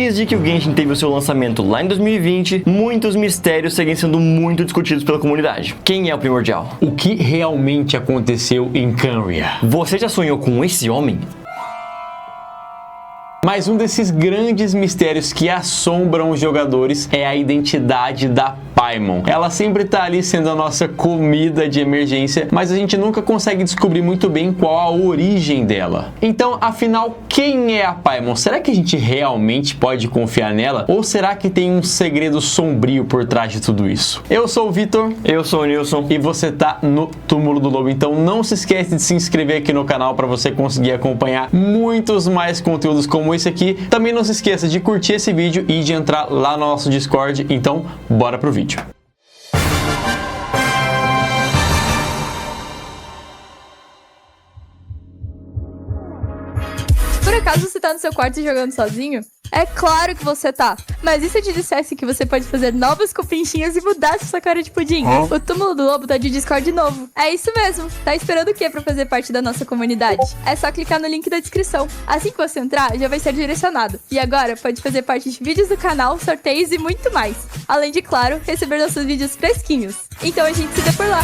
Desde que o Genshin teve o seu lançamento lá em 2020, muitos mistérios seguem sendo muito discutidos pela comunidade. Quem é o Primordial? O que realmente aconteceu em Khaenri'ah? Você já sonhou com esse homem? Mas um desses grandes mistérios que assombram os jogadores é a identidade da Paimon. Ela sempre tá ali sendo a nossa comida de emergência, mas a gente nunca consegue descobrir muito bem qual a origem dela. Então, afinal, quem é a Paimon? Será que a gente realmente pode confiar nela? Ou será que tem um segredo sombrio por trás de tudo isso? Eu sou o Vitor. Eu sou o Nilson. E você tá no Túmulo do Lobo. Então não se esquece de se inscrever aqui no canal para você conseguir acompanhar muitos mais conteúdos como esse aqui. Também não se esqueça de curtir esse vídeo e de entrar lá no nosso Discord. Então, bora pro vídeo. Por acaso você tá no seu quarto jogando sozinho? É claro que você tá. Mas e se eu te dissesse que você pode fazer novas cupinchas e mudar sua cara de pudim? O Túmulo do Lobo tá de Discord novo. É isso mesmo. Tá esperando o quê pra fazer parte da nossa comunidade? É só clicar no link da descrição. Assim que você entrar, já vai ser direcionado. E agora pode fazer parte de vídeos do canal, sorteios e muito mais. Além de, claro, receber nossos vídeos fresquinhos. Então a gente se vê por lá.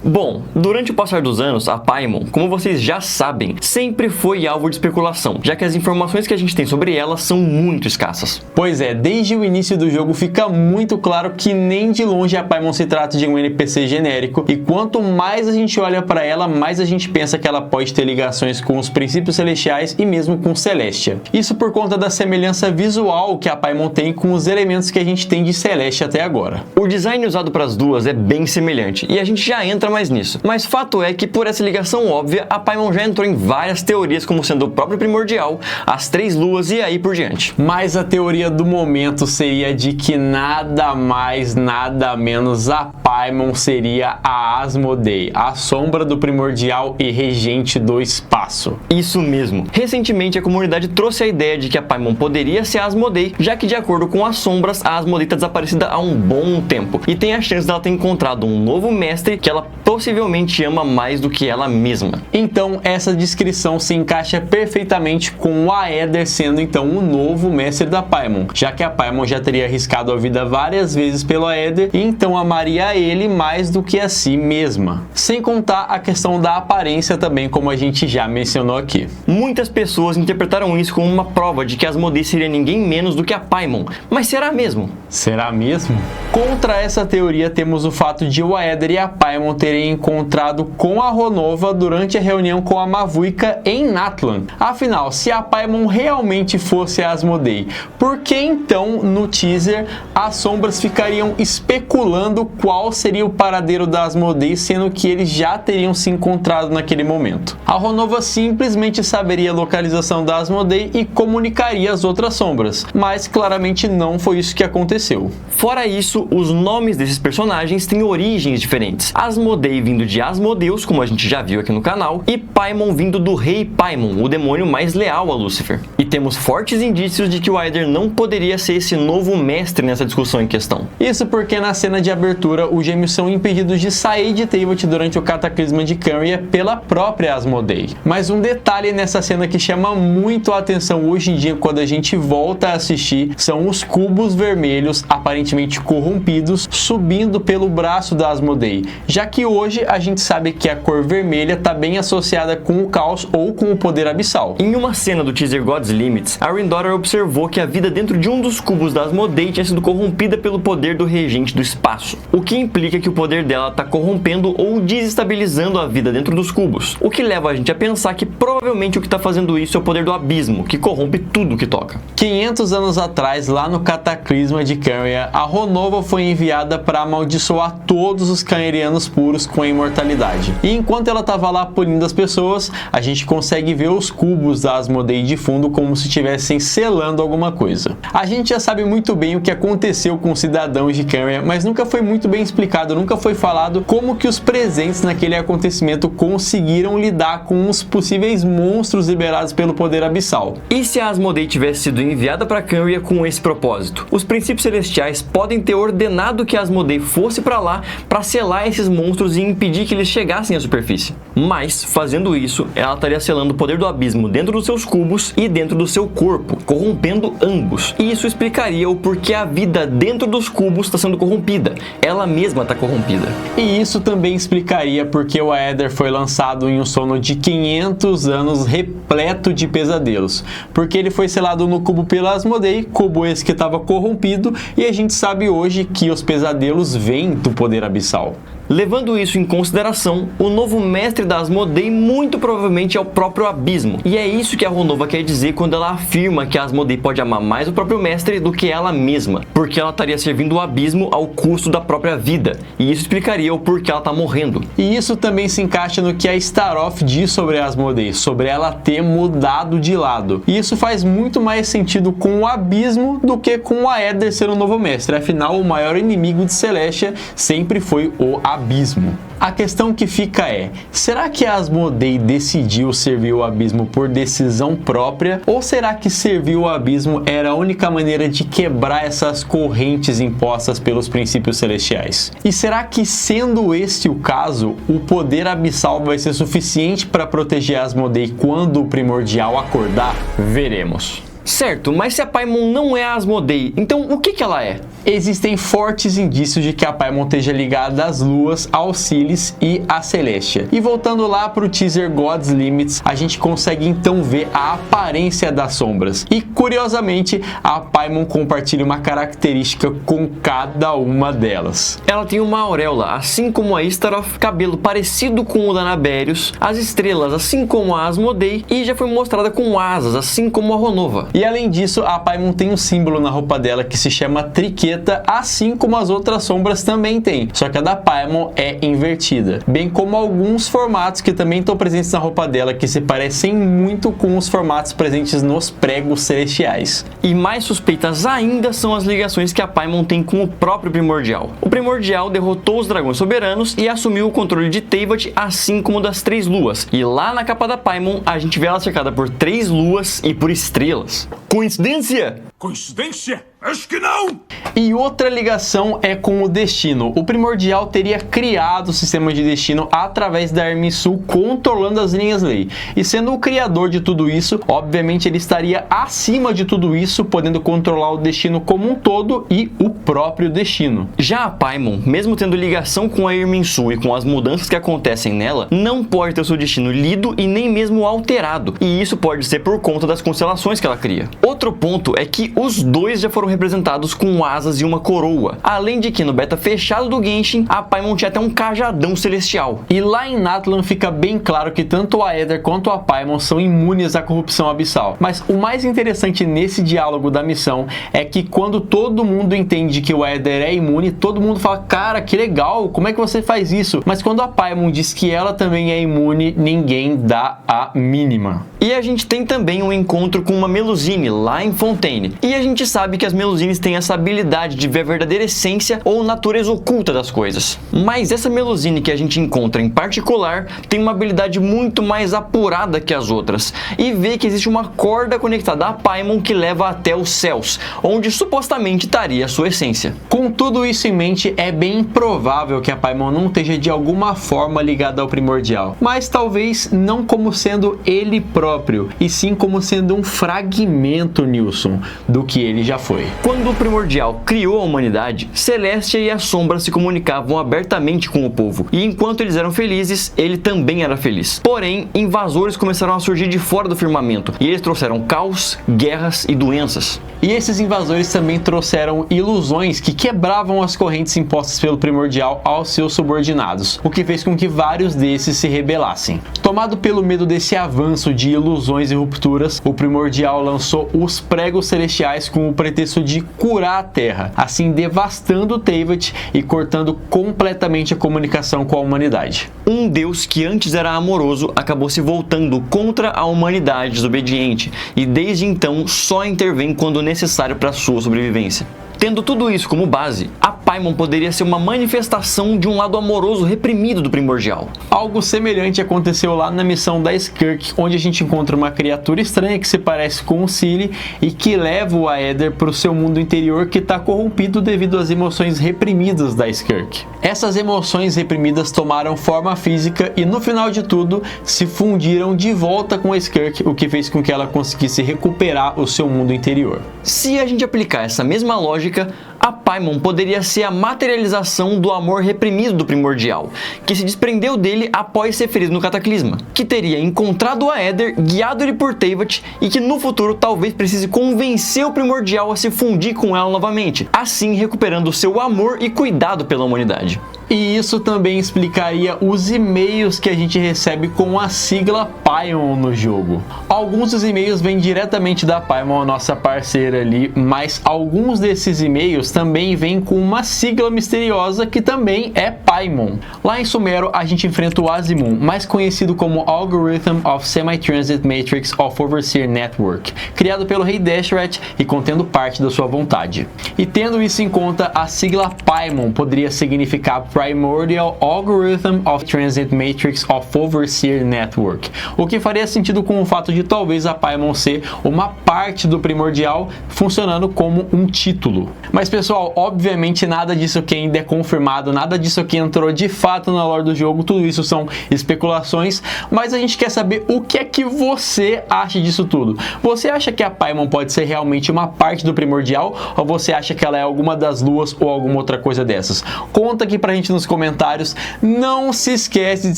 Bom, durante o passar dos anos, a Paimon, como vocês já sabem, sempre foi alvo de especulação, já que as informações que a gente tem sobre ela são muito escassas. Pois é, desde o início do jogo fica muito claro que nem de longe a Paimon se trata de um NPC genérico, e quanto mais a gente olha para ela, mais a gente pensa que ela pode ter ligações com os princípios celestiais e mesmo com Celestia. Isso por conta da semelhança visual que a Paimon tem com os elementos que a gente tem de Celestia até agora. O design usado para as duas é bem semelhante, e a gente já entra mais nisso. Mas fato é que por essa ligação óbvia, a Paimon já entrou em várias teorias como sendo o próprio Primordial, as Três Luas e aí por diante. Mas a teoria do momento seria de que nada mais, nada menos a Paimon seria a Asmodei, a sombra do Primordial e regente do espaço. Isso mesmo. Recentemente a comunidade trouxe a ideia de que a Paimon poderia ser a Asmodei, já que de acordo com as sombras, a Asmodei está desaparecida há um bom tempo e tem a chance dela ter encontrado um novo mestre que ela possivelmente ama mais do que ela mesma. Então essa descrição se encaixa perfeitamente com o Aether sendo então o novo mestre da Paimon, já que a Paimon já teria arriscado a vida várias vezes pelo Aether e então amaria a ele mais do que a si mesma. Sem contar a questão da aparência também, como a gente já mencionou aqui. Muitas pessoas interpretaram isso como uma prova de que Asmodei seria ninguém menos do que a Paimon, mas será mesmo? Será mesmo? Contra essa teoria temos o fato de o Aether e a Paimon terem encontrado com a Ronova durante a reunião com a Mavuika em Natlan. Afinal, se a Paimon realmente fosse a Asmodei, por que então no teaser as sombras ficariam especulando qual seria o paradeiro da Asmodei, sendo que eles já teriam se encontrado naquele momento? A Ronova simplesmente saberia a localização da Asmodei e comunicaria as outras sombras, mas claramente não foi isso que aconteceu. Fora isso, os nomes desses personagens têm origens diferentes. Asmodei vindo de Asmodeus, como a gente já viu aqui no canal, e Paimon vindo do Rei Paimon, o demônio mais leal a Lúcifer. E temos fortes indícios de que o Aether não poderia ser esse novo mestre nessa discussão em questão. Isso porque na cena de abertura, os gêmeos são impedidos de sair de Teyvat durante o cataclisma de Khaenri'ah pela própria Asmodei. Mas um detalhe nessa cena que chama muito a atenção hoje em dia quando a gente volta a assistir são os cubos vermelhos, aparentemente corrompidos, subindo pelo braço da Asmodei, já que hoje a gente sabe que a cor vermelha está bem associada com o caos ou com o poder abissal. Em uma cena do teaser God's Limits, a Rindora observou que a vida dentro de um dos cubos da Asmodei tinha sido corrompida pelo poder do regente do espaço, o que implica que o poder dela está corrompendo ou desestabilizando a vida dentro dos cubos, o que leva a gente a pensar que provavelmente o que está fazendo isso é o poder do abismo, que corrompe tudo que toca. 500 anos atrás, lá no cataclisma de Khaenri'ah, a Ronova foi enviada para amaldiçoar todos os Khaenri'anos puros com a imortalidade. E enquanto ela estava lá punindo as pessoas, a gente consegue ver os cubos da Asmodei de fundo como se estivessem selando alguma coisa. A gente já sabe muito bem o que aconteceu com os cidadãos de Khaenri'ah, mas nunca foi muito bem explicado, nunca foi falado como que os presentes naquele acontecimento conseguiram lidar com os possíveis monstros liberados pelo poder abissal. E se a Asmodei tivesse sido enviada para Khaenri'ah com esse propósito? Os princípios celestiais podem ter ordenado que a Asmodei fosse para lá para selar esses monstros cubos e impedir que eles chegassem à superfície. Mas, fazendo isso, ela estaria selando o poder do abismo dentro dos seus cubos e dentro do seu corpo, corrompendo ambos. E isso explicaria o porquê a vida dentro dos cubos está sendo corrompida. Ela mesma está corrompida. E isso também explicaria porque o Aether foi lançado em um sono de 500 anos repleto de pesadelos. Porque ele foi selado no cubo pela Asmodei, cubo esse que estava corrompido, e a gente sabe hoje que os pesadelos vêm do poder abissal. Levando isso em consideração, o novo mestre da Asmodei muito provavelmente é o próprio Abismo. E é isso que a Ronova quer dizer quando ela afirma que a Asmodei pode amar mais o próprio mestre do que ela mesma, porque ela estaria servindo o Abismo ao custo da própria vida, e isso explicaria o porquê ela está morrendo. E isso também se encaixa no que a Staroth diz sobre a Asmodei, sobre ela ter mudado de lado. E isso faz muito mais sentido com o Abismo do que com o Aether ser o novo mestre, afinal o maior inimigo de Celestia sempre foi o Abismo. A questão que fica é, será que a Asmodei decidiu servir o Abismo por decisão própria? Ou será que servir o Abismo era a única maneira de quebrar essas correntes impostas pelos princípios celestiais? E será que, sendo este o caso, o poder abissal vai ser suficiente para proteger a Asmodei quando o primordial acordar? Veremos. Certo, mas se a Paimon não é a Asmodei, então o que ela é? Existem fortes indícios de que a Paimon esteja ligada às luas, ao Auxilis e à Celestia. E voltando lá para o teaser God's Limits, a gente consegue então ver a aparência das sombras. E curiosamente, a Paimon compartilha uma característica com cada uma delas. Ela tem uma auréola, assim como a Istaroth, cabelo parecido com o da Naberius, as estrelas, assim como a Asmodei, e já foi mostrada com asas, assim como a Ronova. E além disso, a Paimon tem um símbolo na roupa dela que se chama triqueta, assim como as outras sombras também tem, só que a da Paimon é invertida, bem como alguns formatos que também estão presentes na roupa dela que se parecem muito com os formatos presentes nos pregos celestiais. E mais suspeitas ainda são as ligações que a Paimon tem com o próprio Primordial. O Primordial derrotou os dragões soberanos e assumiu o controle de Teyvat, assim como das 3 luas, e lá na capa da Paimon a gente vê ela cercada por 3 luas e por estrelas. Coincidência? Coincidência? Acho que não! E outra ligação é com o destino. O Primordial teria criado o sistema de destino através da Irminsul, controlando as linhas lei. E sendo o criador de tudo isso, obviamente ele estaria acima de tudo isso, podendo controlar o destino como um todo e o próprio destino. Já a Paimon, mesmo tendo ligação com a Irminsul e com as mudanças que acontecem nela, não pode ter o seu destino lido e nem mesmo alterado. E isso pode ser por conta das constelações que ela cria. Outro ponto é que os dois já foram representados com asas e uma coroa. Além de que no beta fechado do Genshin, a Paimon tinha até um cajadão celestial. E lá em Natlan fica bem claro que tanto o Aether quanto a Paimon são imunes à corrupção abissal. Mas o mais interessante nesse diálogo da missão é que quando todo mundo entende que o Aether é imune, todo mundo fala, cara, que legal, como é que você faz isso? Mas quando a Paimon diz que ela também é imune, ninguém dá a mínima. E a gente tem também um encontro com uma Melusine lá em Fontaine. E a gente sabe que as Melusines têm essa habilidade de ver a verdadeira essência ou natureza oculta das coisas. Mas essa Melusine que a gente encontra em particular tem uma habilidade muito mais apurada que as outras. E vê que existe uma corda conectada à Paimon que leva até os céus, onde supostamente estaria a sua essência. Com tudo isso em mente, é bem improvável que a Paimon não esteja de alguma forma ligada ao Primordial. Mas talvez não como sendo ele próprio, e sim como sendo um fragmento, Nilson, do que ele já foi. Quando o Primordial criou a humanidade, Celestia e a Sombra se comunicavam abertamente com o povo, e enquanto eles eram felizes, ele também era feliz. Porém, invasores começaram a surgir de fora do firmamento, e eles trouxeram caos, guerras e doenças. E esses invasores também trouxeram ilusões que quebravam as correntes impostas pelo Primordial aos seus subordinados, o que fez com que vários desses se rebelassem. Tomado pelo medo desse avanço de ilusões e rupturas, o Primordial lançou os pregos celestiais com o pretexto de curar a Terra, assim devastando Teyvat e cortando completamente a comunicação com a humanidade. Um deus que antes era amoroso acabou se voltando contra a humanidade desobediente e desde então só intervém quando necessário para sua sobrevivência. Tendo tudo isso como base, a Paimon poderia ser uma manifestação de um lado amoroso reprimido do Primordial. Algo semelhante aconteceu lá na missão da Skirk, onde a gente encontra uma criatura estranha que se parece com o Seele e que leva o Aether para o seu mundo interior que está corrompido devido às emoções reprimidas da Skirk. Essas emoções reprimidas tomaram forma física e no final de tudo se fundiram de volta com a Skirk, o que fez com que ela conseguisse recuperar o seu mundo interior. Se a gente aplicar essa mesma lógica, a Paimon poderia ser a materialização do amor reprimido do Primordial, que se desprendeu dele após ser ferido no Cataclisma, que teria encontrado o Aether, guiado ele por Teyvat e que no futuro talvez precise convencer o Primordial a se fundir com ela novamente, assim recuperando seu amor e cuidado pela humanidade. E isso também explicaria os e-mails que a gente recebe com a sigla Paimon no jogo. Alguns dos e-mails vêm diretamente da Paimon, a nossa parceira ali, mas alguns desses e-mails também vêm com uma sigla misteriosa que também é Paimon. Lá em Sumero a gente enfrenta o Azimun, mais conhecido como Algorithm of Semi-Transit Matrix of Overseer Network, criado pelo Rei Deshret e contendo parte da sua vontade. E tendo isso em conta, a sigla Paimon poderia significar Primordial Algorithm of Transit Matrix of Overseer Network, o que faria sentido com o fato de talvez a Paimon ser uma parte do Primordial funcionando como um título. Mas pessoal, obviamente nada disso aqui ainda é confirmado, nada disso aqui entrou de fato na lore do jogo, tudo isso são especulações, mas a gente quer saber o que é que você acha disso tudo. Você acha que a Paimon pode ser realmente uma parte do Primordial ou você acha que ela é alguma das luas ou alguma outra coisa dessas? Conta aqui pra gente nos comentários. Não se esquece de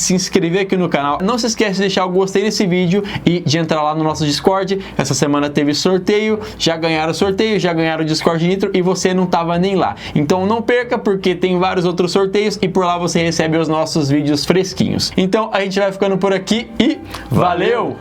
se inscrever aqui no canal, não se esquece de deixar o gostei nesse vídeo e de entrar lá no nosso Discord. Essa semana teve sorteio, já ganharam o sorteio, já ganharam o Discord Nitro e você não tava nem lá. Então não perca, porque tem vários outros sorteios e por lá você recebe os nossos vídeos fresquinhos. Então a gente vai ficando por aqui e valeu!